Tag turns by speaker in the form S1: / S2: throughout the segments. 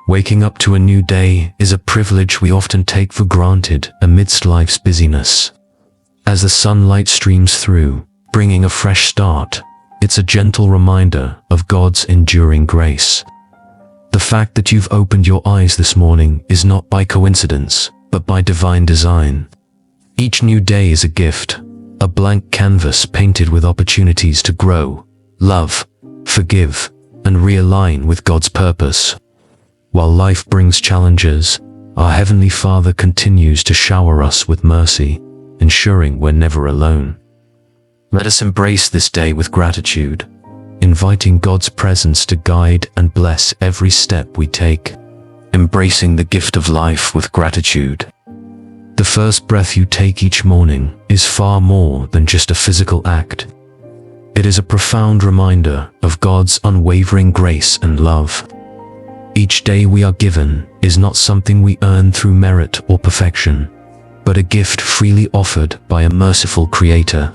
S1: Waking up to a new day is a privilege we often take for granted amidst life's busyness. As the sunlight streams through, bringing a fresh start, it's a gentle reminder of God's enduring grace. The fact that you've opened your eyes this morning is not by coincidence, but by divine design. Each new day is a gift, a blank canvas painted with opportunities to grow, love, forgive, and realign with God's purpose. While life brings challenges, our Heavenly Father continues to shower us with mercy, ensuring we're never alone. Let us embrace this day with gratitude, inviting God's presence to guide and bless every step we take. Embracing the gift of life with gratitude. The first breath you take each morning is far more than just a physical act. It is a profound reminder of God's unwavering grace and love. Each day we are given is not something we earn through merit or perfection, but a gift freely offered by a merciful Creator.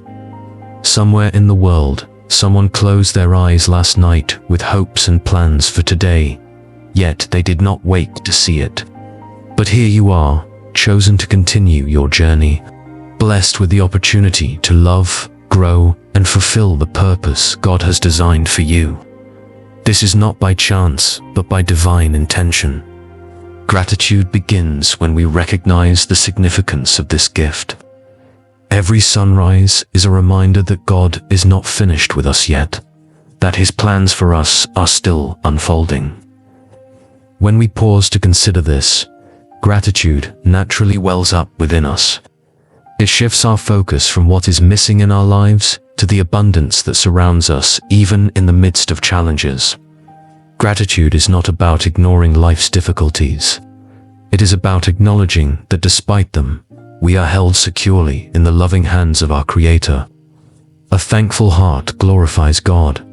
S1: Somewhere in the world, someone closed their eyes last night with hopes and plans for today, yet they did not wait to see it. But here you are, chosen to continue your journey, blessed with the opportunity to love, grow, and fulfill the purpose God has designed for you. This is not by chance, but by divine intention. Gratitude begins when we recognize the significance of this gift. Every sunrise is a reminder that God is not finished with us yet, that His plans for us are still unfolding. When we pause to consider this, gratitude naturally wells up within us. It shifts our focus from what is missing in our lives to the abundance that surrounds us even in the midst of challenges. Gratitude is not about ignoring life's difficulties. It is about acknowledging that despite them, we are held securely in the loving hands of our Creator. A thankful heart glorifies God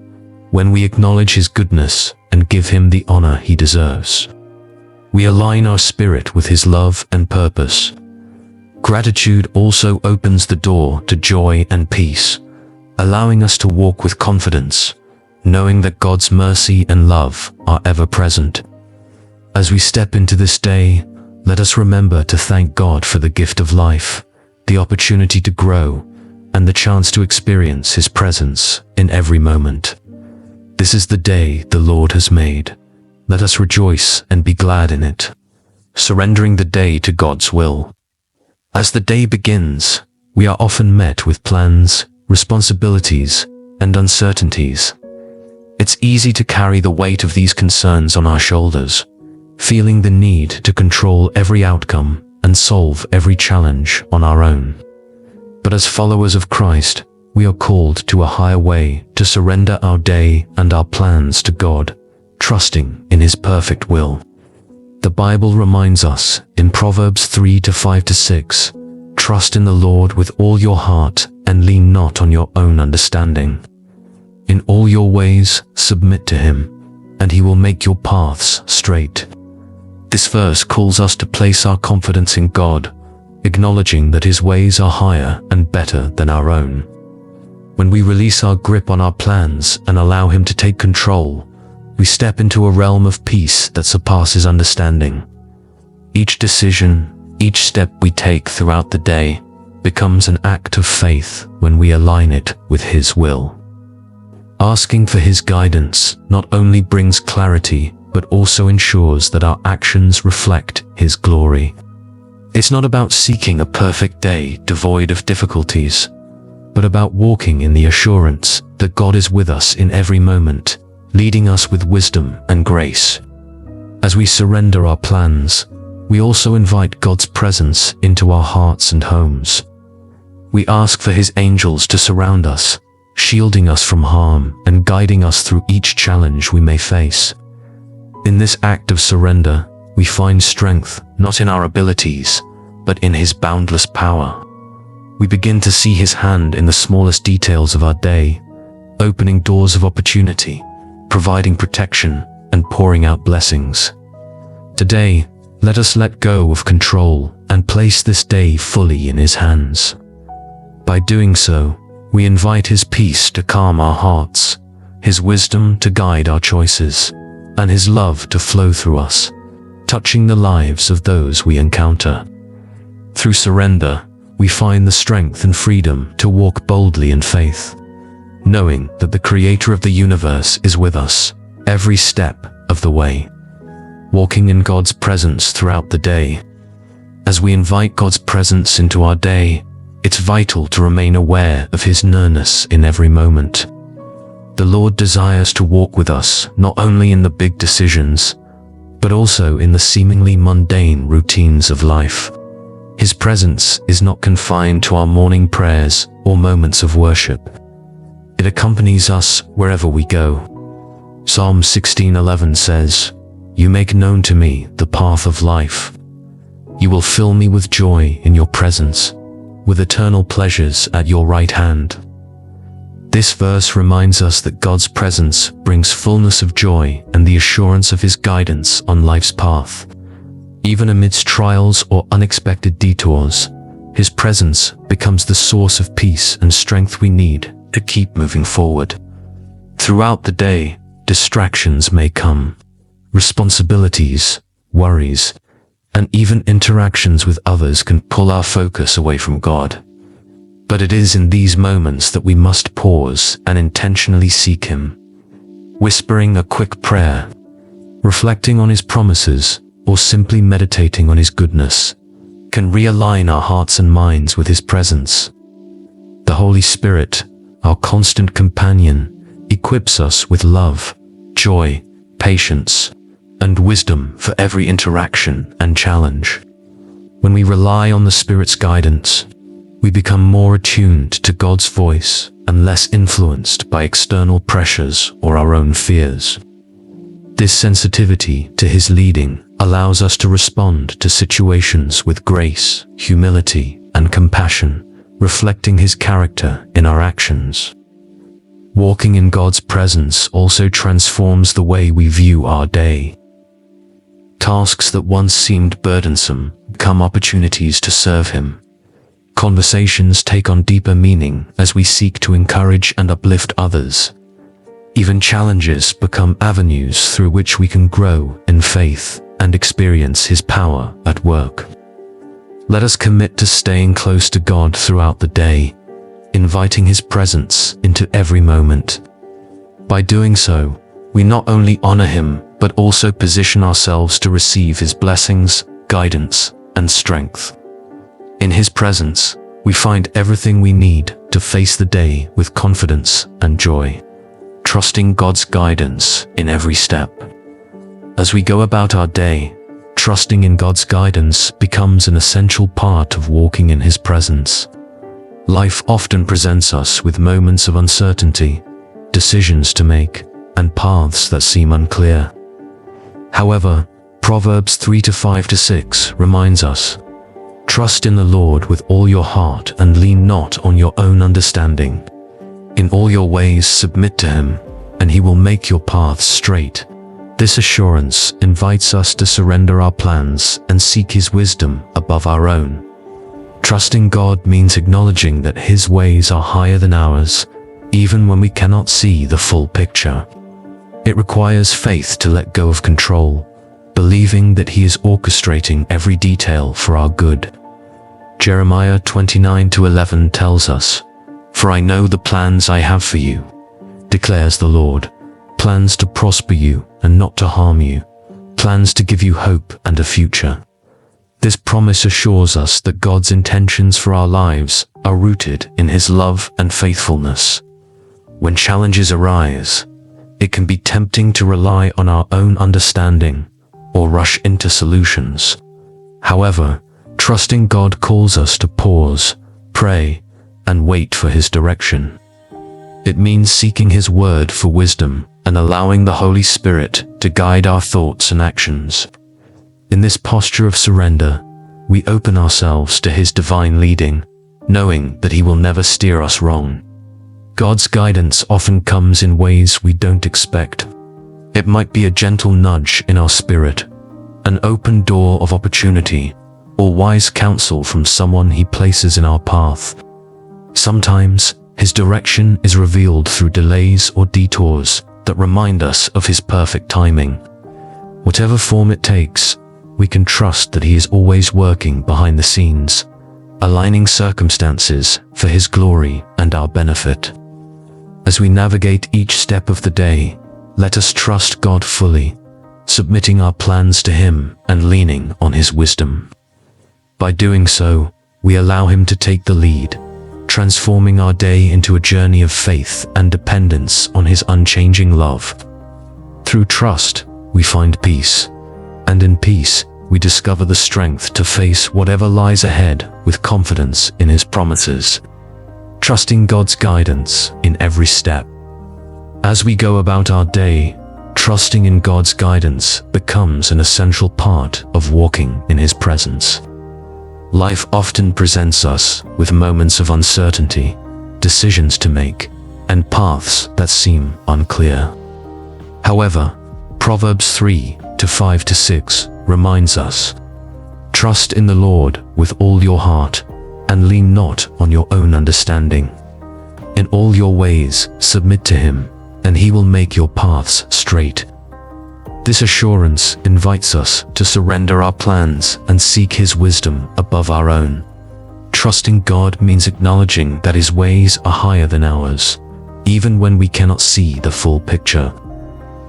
S1: when we acknowledge His goodness and give Him the honor He deserves. We align our spirit with His love and purpose. Gratitude also opens the door to joy and peace, allowing us to walk with confidence, knowing that God's mercy and love are ever present. As we step into this day, let us remember to thank God for the gift of life, the opportunity to grow, and the chance to experience His presence in every moment. This is the day the Lord has made. Let us rejoice and be glad in it, surrendering the day to God's will. As the day begins, we are often met with plans, responsibilities, and uncertainties. It's easy to carry the weight of these concerns on our shoulders, feeling the need to control every outcome and solve every challenge on our own. But as followers of Christ, we are called to a higher way to surrender our day and our plans to God, trusting in His perfect will. The Bible reminds us in Proverbs 3:5-6, "Trust in the Lord with all your heart and lean not on your own understanding. In all your ways submit to Him, and He will make your paths straight." This verse calls us to place our confidence in God, acknowledging that His ways are higher and better than our own. When we release our grip on our plans and allow Him to take control, we step into a realm of peace that surpasses understanding. Each decision, each step we take throughout the day, becomes an act of faith when we align it with His will. Asking for His guidance not only brings clarity, but also ensures that our actions reflect His glory. It's not about seeking a perfect day devoid of difficulties, but about walking in the assurance that God is with us in every moment, leading us with wisdom and grace. As we surrender our plans, we also invite God's presence into our hearts and homes. We ask for His angels to surround us, shielding us from harm and guiding us through each challenge we may face. In this act of surrender, we find strength not in our abilities, but in His boundless power. We begin to see His hand in the smallest details of our day, opening doors of opportunity, providing protection, and pouring out blessings. Today, let us let go of control and place this day fully in His hands. By doing so, we invite His peace to calm our hearts, His wisdom to guide our choices, and His love to flow through us, touching the lives of those we encounter. Through surrender, we find the strength and freedom to walk boldly in faith, knowing that the Creator of the universe is with us every step of the way. Walking in God's presence throughout the day. As we invite God's presence into our day, it's vital to remain aware of His nearness in every moment. The Lord desires to walk with us not only in the big decisions, but also in the seemingly mundane routines of life. His presence is not confined to our morning prayers or moments of worship. It accompanies us wherever we go. Psalm 16:11 says, "You make known to me the path of life. You will fill me with joy in your presence, with eternal pleasures at your right hand." This verse reminds us that God's presence brings fullness of joy and the assurance of His guidance on life's path. Even amidst trials or unexpected detours, His presence becomes the source of peace and strength we need to keep moving forward. Throughout the day, distractions may come. Responsibilities, worries, and even interactions with others can pull our focus away from God. But it is in these moments that we must pause and intentionally seek Him. Whispering a quick prayer, reflecting on His promises, or simply meditating on His goodness can realign our hearts and minds with His presence. The Holy Spirit, our constant companion, equips us with love, joy, patience, and wisdom for every interaction and challenge. When we rely on the Spirit's guidance, we become more attuned to God's voice and less influenced by external pressures or our own fears. This sensitivity to His leading allows us to respond to situations with grace, humility, and compassion, reflecting His character in our actions. Walking in God's presence also transforms the way we view our day. Tasks that once seemed burdensome become opportunities to serve Him. Conversations take on deeper meaning as we seek to encourage and uplift others. Even challenges become avenues through which we can grow in faith and experience His power at work. Let us commit to staying close to God throughout the day, inviting His presence into every moment. By doing so, we not only honor Him, but also position ourselves to receive His blessings, guidance, and strength. In His presence, we find everything we need to face the day with confidence and joy, trusting God's guidance in every step. As we go about our day, trusting in God's guidance becomes an essential part of walking in His presence. Life often presents us with moments of uncertainty, decisions to make, and paths that seem unclear. However, Proverbs 3:5-6 reminds us, "Trust in the Lord with all your heart and lean not on your own understanding. In all your ways submit to Him, and He will make your paths straight." This assurance invites us to surrender our plans and seek His wisdom above our own. Trusting God means acknowledging that His ways are higher than ours, even when we cannot see the full picture. It requires faith to let go of control, believing that He is orchestrating every detail for our good. Jeremiah 29:11 tells us, "For I know the plans I have for you, declares the Lord, plans to prosper you and not to harm you, plans to give you hope and a future." This promise assures us that God's intentions for our lives are rooted in His love and faithfulness. When challenges arise, it can be tempting to rely on our own understanding or rush into solutions. However, trusting God calls us to pause, pray, and wait for His direction. It means seeking His word for wisdom and allowing the Holy Spirit to guide our thoughts and actions. In this posture of surrender, we open ourselves to His divine leading, knowing that He will never steer us wrong. God's guidance often comes in ways we don't expect. It might be a gentle nudge in our spirit, an open door of opportunity, or wise counsel from someone He places in our path. Sometimes, His direction is revealed through delays or detours that remind us of His perfect timing. Whatever form it takes, we can trust that He is always working behind the scenes, aligning circumstances for His glory and our benefit. As we navigate each step of the day, let us trust God fully, submitting our plans to Him and leaning on His wisdom. By doing so, we allow Him to take the lead, transforming our day into a journey of faith and dependence on His unchanging love. Through trust, we find peace, and in peace, we discover the strength to face whatever lies ahead with confidence in His promises, trusting God's guidance in every step. As we go about our day, trusting in God's guidance becomes an essential part of walking in His presence. Life often presents us with moments of uncertainty, decisions to make, and paths that seem unclear. However, Proverbs 3:5-6 reminds us, "Trust in the Lord with all your heart, and lean not on your own understanding. In all your ways submit to Him, and He will make your paths straight." This assurance invites us to surrender our plans and seek His wisdom above our own. Trusting God means acknowledging that His ways are higher than ours, even when we cannot see the full picture.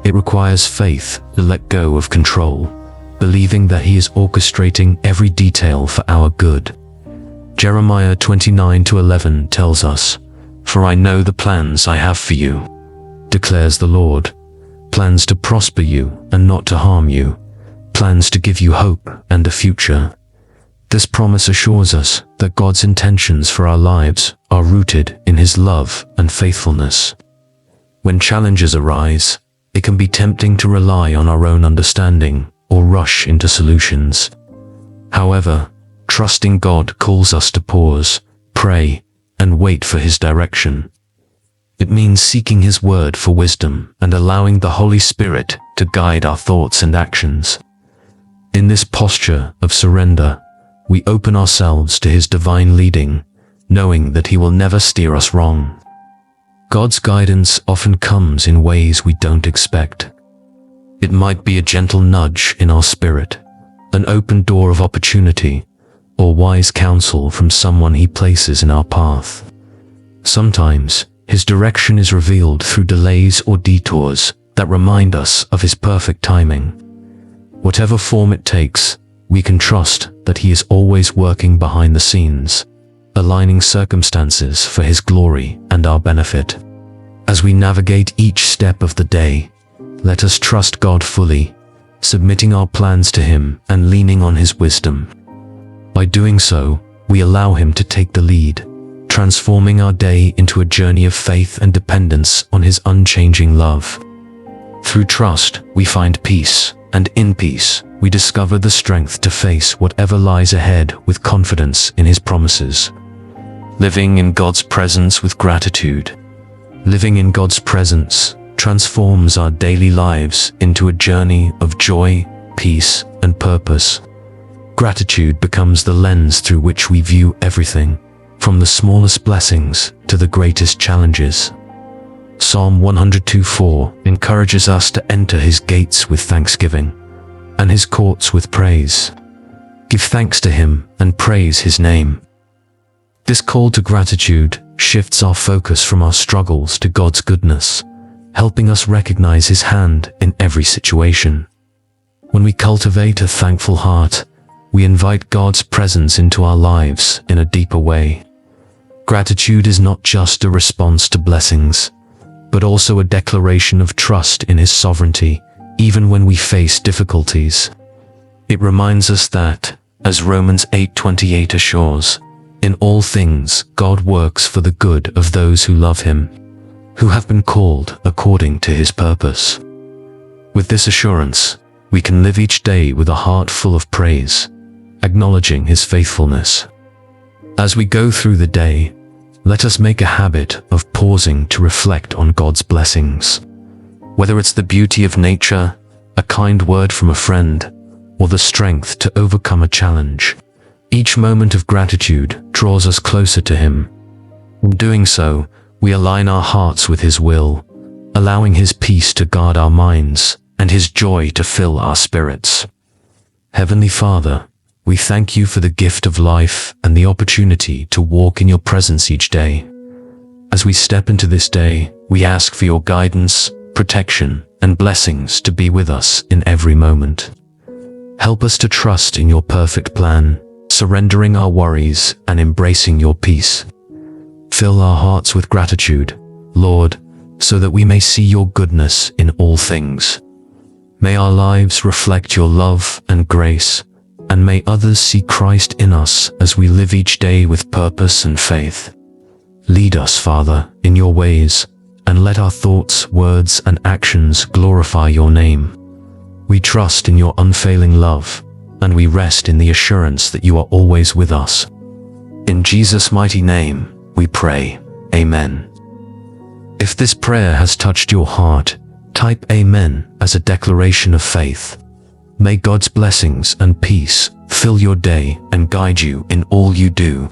S1: It requires faith to let go of control, believing that He is orchestrating every detail for our good. Jeremiah 29:11 tells us, "For I know the plans I have for you, declares the Lord, plans to prosper you and not to harm you, plans to give you hope and a future." This promise assures us that God's intentions for our lives are rooted in His love and faithfulness. When challenges arise, it can be tempting to rely on our own understanding or rush into solutions. However, trusting God calls us to pause, pray, and wait for His direction. It means seeking His word for wisdom and allowing the Holy Spirit to guide our thoughts and actions. In this posture of surrender, we open ourselves to His divine leading, knowing that He will never steer us wrong. God's guidance often comes in ways we don't expect. It might be a gentle nudge in our spirit, an open door of opportunity, or wise counsel from someone He places in our path. Sometimes, His direction is revealed through delays or detours that remind us of His perfect timing. Whatever form it takes, we can trust that He is always working behind the scenes, aligning circumstances for His glory and our benefit. As we navigate each step of the day, let us trust God fully, submitting our plans to Him and leaning on His wisdom. By doing so, we allow Him to take the lead, transforming our day into a journey of faith and dependence on His unchanging love. Through trust, we find peace, and in peace, we discover the strength to face whatever lies ahead with confidence in His promises. Living in God's presence with gratitude. Living in God's presence transforms our daily lives into a journey of joy, peace, and purpose. Gratitude becomes the lens through which we view everything, from the smallest blessings to the greatest challenges. Psalm 102:4 encourages us to enter His gates with thanksgiving and His courts with praise. Give thanks to Him and praise His name. This call to gratitude shifts our focus from our struggles to God's goodness, helping us recognize His hand in every situation. When we cultivate a thankful heart, we invite God's presence into our lives in a deeper way. Gratitude is not just a response to blessings, but also a declaration of trust in His sovereignty, even when we face difficulties. It reminds us that, as Romans 8:28 assures, in all things God works for the good of those who love Him, who have been called according to His purpose. With this assurance, we can live each day with a heart full of praise, acknowledging His faithfulness. As we go through the day, let us make a habit of pausing to reflect on God's blessings. Whether it's the beauty of nature, a kind word from a friend, or the strength to overcome a challenge, each moment of gratitude draws us closer to Him. In doing so, we align our hearts with His will, allowing His peace to guard our minds and His joy to fill our spirits. Heavenly Father, we thank you for the gift of life and the opportunity to walk in your presence each day. As we step into this day, we ask for your guidance, protection, and blessings to be with us in every moment. Help us to trust in your perfect plan, surrendering our worries and embracing your peace. Fill our hearts with gratitude, Lord, so that we may see your goodness in all things. May our lives reflect your love and grace, and may others see Christ in us as we live each day with purpose and faith. Lead us, Father, in your ways, and let our thoughts, words, and actions glorify your name. We trust in your unfailing love, and we rest in the assurance that you are always with us. In Jesus' mighty name, we pray. Amen. If this prayer has touched your heart, type Amen as a declaration of faith. May God's blessings and peace fill your day and guide you in all you do.